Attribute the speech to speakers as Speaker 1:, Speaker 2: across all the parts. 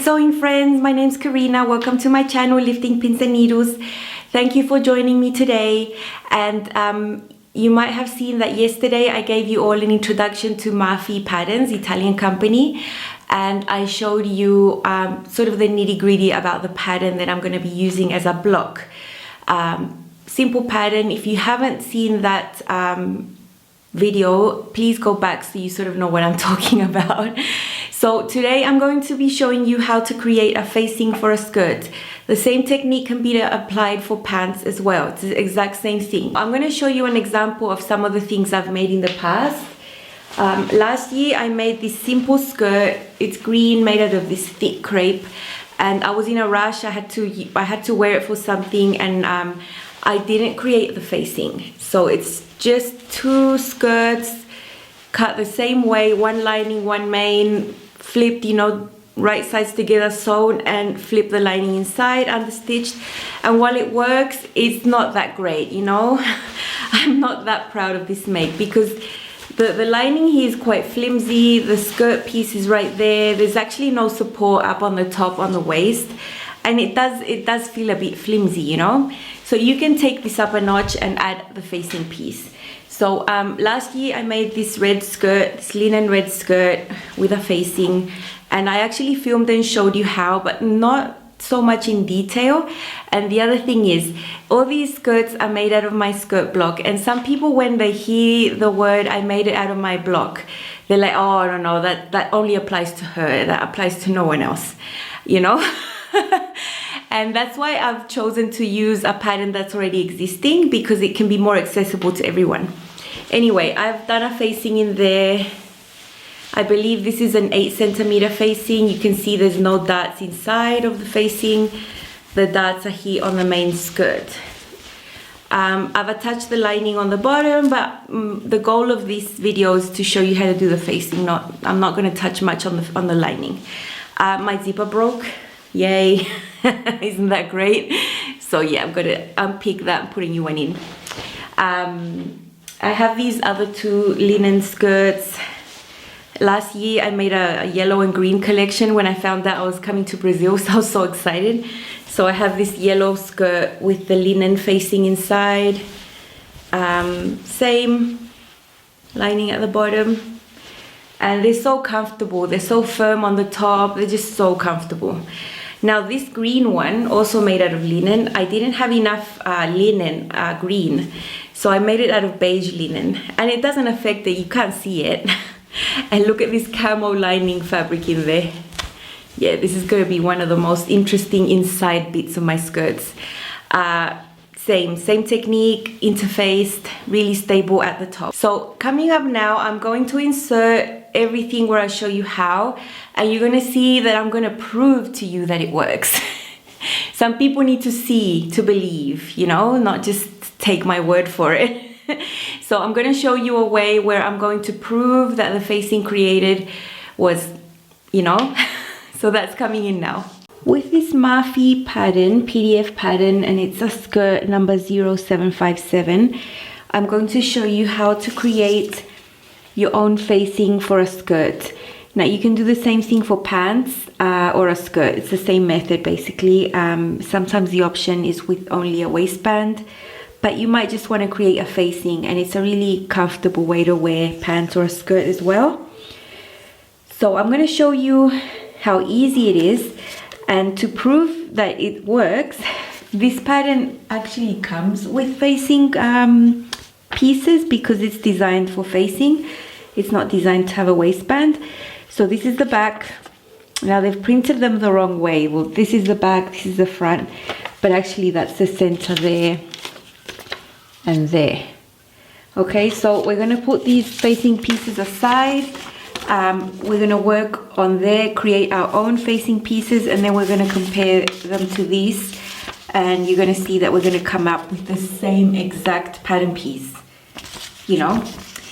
Speaker 1: sewing friends, my name's Karina. Welcome to my channel, Lifting Pins and Needles. Thank you for joining me today. And you might have seen that yesterday I gave you all an introduction to Marfy Patterns, Italian company, and I showed you sort of the nitty-gritty about the pattern that I'm going to be using as a block. Simple pattern. If you haven't seen that video, please go back so you sort of know what I'm talking about. So today I'm going to be showing you how to create a facing for a skirt. The same technique can be applied for pants as well. It's the exact same thing. I'm going to show you an example of some of the things I've made in the past. Last year I made this simple skirt. It's green, made out of this thick crepe, and I was in a rush. I had to wear it for something, and I didn't create the facing. So it's just two skirts cut the same way, one lining, one main, flipped, you know, right sides together, sewn, and flip the lining inside, understitched. And while it works, it's not that great, you know. I'm not that proud of this make because the lining here is quite flimsy. The skirt piece is right there. There's actually no support up on the top on the waist, and it does feel a bit flimsy, you know. So you can take this up a notch and add the facing piece. So last year I made this red skirt, this linen red skirt with a facing, and I actually filmed and showed you how, but not so much in detail. And the other thing is, all these skirts are made out of my skirt block, and some people, when they hear the word I made it out of my block, they're like, oh no, that only applies to her, that applies to no one else, you know. And that's why I've chosen to use a pattern that's already existing, because it can be more accessible to everyone. Anyway, I've done a facing in there. I believe this is an 8 centimeter facing. You can see there's no darts inside of the facing. The darts are here on the main skirt. I've attached the lining on the bottom, but the goal of this video is to show you how to do the facing. I'm not going to touch much on the lining. My zipper broke. Yay. Isn't that great? So yeah, I'm going to unpick that and put a new one in. I have these other two linen skirts. Last year I made a yellow and green collection when I found out I was coming to Brazil, so I was so excited. So I have this yellow skirt with the linen facing inside. Same lining at the bottom. And they're so comfortable. They're so firm on the top. They're just so comfortable. Now this green one, also made out of linen, I didn't have enough linen green, so I made it out of beige linen, and it doesn't affect it, you can't see it. And look at this camo lining fabric in there. Yeah, this is going to be one of the most interesting inside bits of my skirts. Same technique, interfaced, really stable at the top. So coming up now, I'm going to insert everything where I show you how, and you're going to see that I'm going to prove to you that it works. Some people need to see to believe, you know, not just take my word for it. So I'm going to show you a way where I'm going to prove that the facing created was, you know. So that's coming in now. With this Marfy pattern, PDF pattern, and it's a skirt number 0757, I'm going to show you how to create your own facing for a skirt. Now you can do the same thing for pants or a skirt. It's the same method basically. Sometimes the option is with only a waistband, but you might just want to create a facing, and it's a really comfortable way to wear pants or a skirt as well. So I'm going to show you how easy it is. And to prove that it works, this pattern actually comes with facing pieces because it's designed for facing. It's not designed to have a waistband. So this is the back. Now they've printed them the wrong way. Well, this is the back, this is the front, but actually that's the center there and there. Okay, so we're going to put these facing pieces aside. We're going to work on there, create our own facing pieces, and then we're going to compare them to these, and you're going to see that we're going to come up with the same exact pattern piece, you know.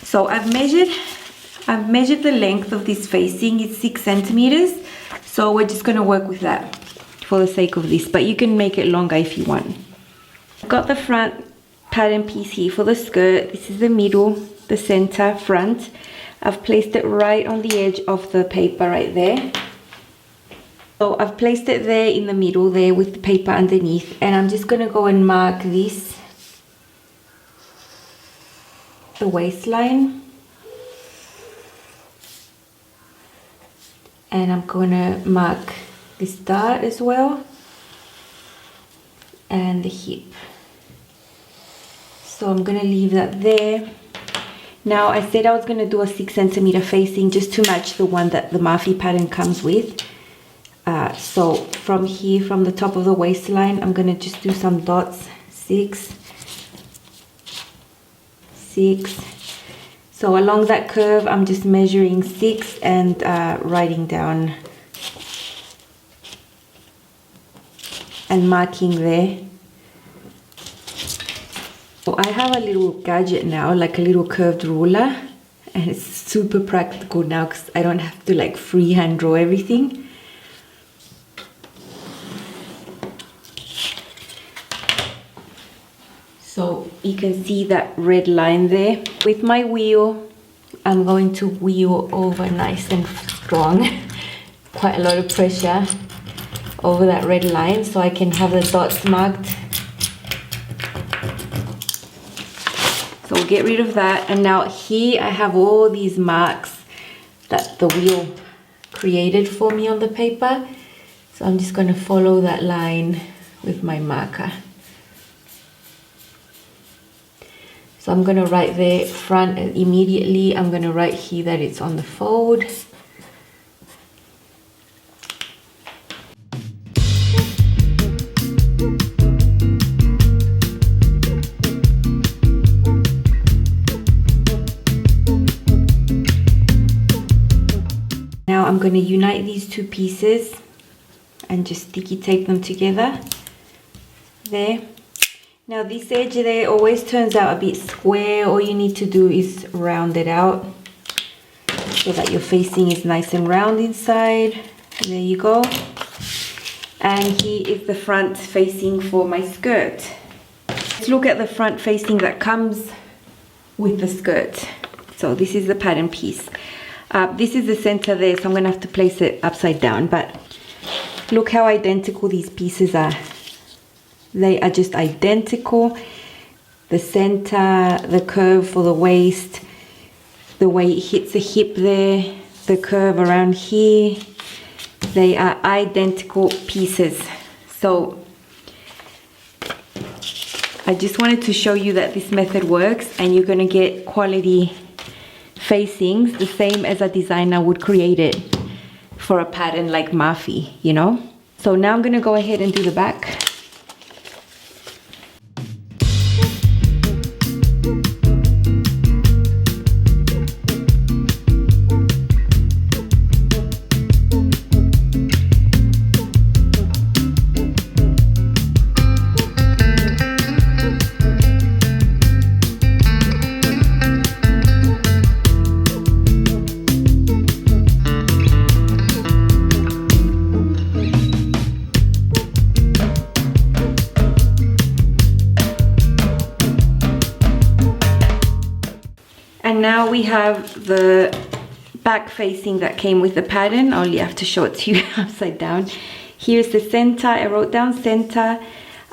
Speaker 1: So I've measured the length of this facing. It's 6 centimeters, so we're just going to work with that for the sake of this, but you can make it longer if you want. I've got the front pattern piece here for the skirt. This is the middle, the center, front. I've placed it right on the edge of the paper right there. So I've placed it there in the middle there with the paper underneath, and I'm just going to go and mark this, the waistline, and I'm going to mark this dart as well and the hip. So I'm going to leave that there. Now I said I was going to do a 6 centimeter facing just to match the one that the Marfy pattern comes with. So from here, from the top of the waistline, I'm going to just do some dots. 6, 6. So along that curve, I'm just measuring 6 and writing down and marking there. So I have a little gadget now, like a little curved ruler, and it's super practical now because I don't have to like freehand draw everything. So you can see that red line there. With my wheel, I'm going to wheel over nice and strong, quite a lot of pressure over that red line so I can have the dots marked. So we'll get rid of that, and now here I have all these marks that the wheel created for me on the paper. So I'm just going to follow that line with my marker. So I'm going to write there front, and immediately I'm going to write here that it's on the fold. Now I'm going to unite these two pieces and just sticky tape them together there. Now this edge there always turns out a bit square. All you need to do is round it out so that your facing is nice and round inside. There you go. And here is the front facing for my skirt. Let's look at the front facing that comes with the skirt. So this is the pattern piece. This is the center there, so I'm going to have to place it upside down, but look how identical these pieces are. They are just identical. The center, the curve for the waist, the way it hits the hip there, the curve around here, they are identical pieces. So I just wanted to show you that this method works, and you're going to get quality facings the same as a designer would create it for a pattern like Marfy, you know. So now I'm going to go ahead and do the back. And now we have the back facing that came with the pattern. I only have to show it to you upside down. Here's the center. I wrote down center.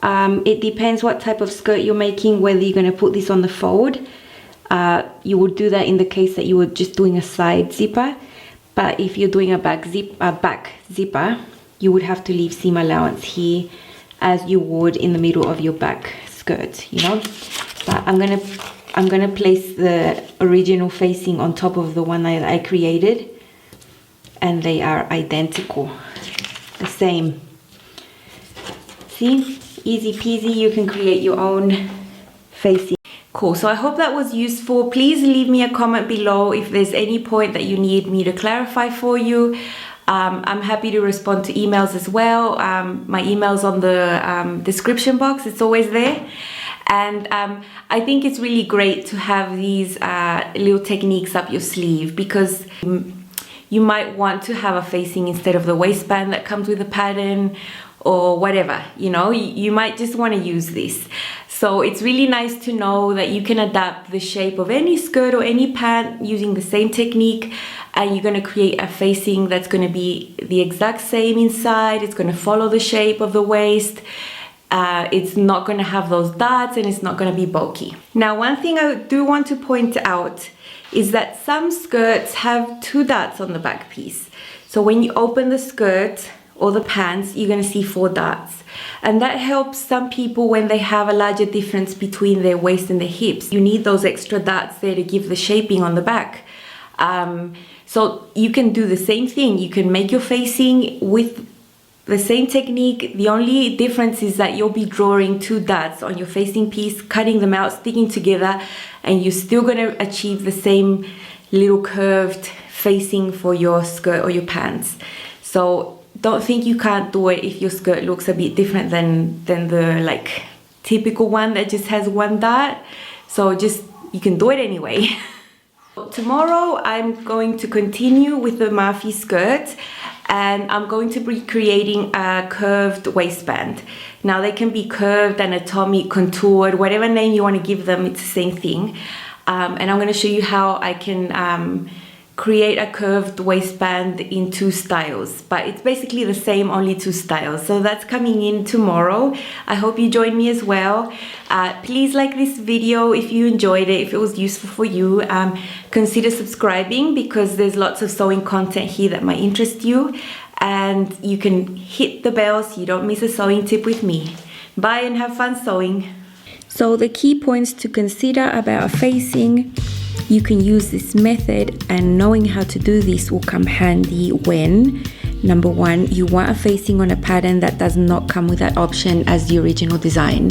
Speaker 1: It depends what type of skirt you're making, whether you're going to put this on the fold. You would do that in the case that you were just doing a side zipper. But if you're doing a back zipper, you would have to leave seam allowance here as you would in the middle of your back skirt, you know. But I'm gonna place the original facing on top of the one that I created, and they are identical, the same. See, easy peasy, you can create your own facing. Cool, so I hope that was useful. Please leave me a comment below if there's any point that you need me to clarify for you. I'm happy to respond to emails as well. My email's on the description box, it's always there. And I think it's really great to have these little techniques up your sleeve, because you might want to have a facing instead of the waistband that comes with the pattern or whatever, you know, you might just want to use this. So it's really nice to know that you can adapt the shape of any skirt or any pant using the same technique, and you're going to create a facing that's going to be the exact same inside. It's going to follow the shape of the waist. It's not going to have those dots, and it's not going to be bulky. Now, one thing I do want to point out is that some skirts have 2 dots on the back piece. So when you open the skirt or the pants, you're going to see 4 dots. And that helps some people when they have a larger difference between their waist and their hips. You need those extra dots there to give the shaping on the back. So you can do the same thing. You can make your facing with the same technique. The only difference is that you'll be drawing 2 dots on your facing piece, cutting them out, sticking together, and you're still going to achieve the same little curved facing for your skirt or your pants. So don't think you can't do it if your skirt looks a bit different than the like typical one that just has 1 dot. So just, you can do it anyway. Tomorrow I'm going to continue with the Marfy skirt, and I'm going to be creating a curved waistband. Now they can be curved, anatomic, contoured, whatever name you want to give them, it's the same thing. And I'm going to show you how I can create a curved waistband in 2 styles, but it's basically the same, only 2 styles. So that's coming in tomorrow. I hope you join me as well. Please like this video if you enjoyed it, if it was useful for you. Consider subscribing because there's lots of sewing content here that might interest you, and you can hit the bell so you don't miss a sewing tip with me. Bye and have fun sewing. So the key points to consider about a facing: you can use this method, and knowing how to do this will come handy when, number 1, you want a facing on a pattern that does not come with that option as the original design.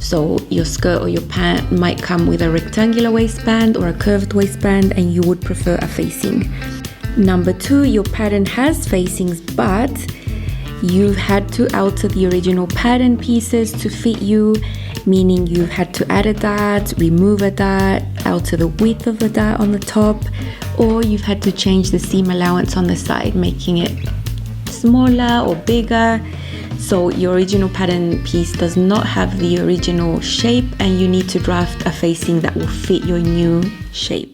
Speaker 1: So your skirt or your pant might come with a rectangular waistband or a curved waistband, and you would prefer a facing. Number 2, your pattern has facings, but you've had to alter the original pattern pieces to fit you, meaning you've had to add a dot, remove a dot, alter the width of the dot on the top, or you've had to change the seam allowance on the side, making it smaller or bigger. So your original pattern piece does not have the original shape, and you need to draft a facing that will fit your new shape.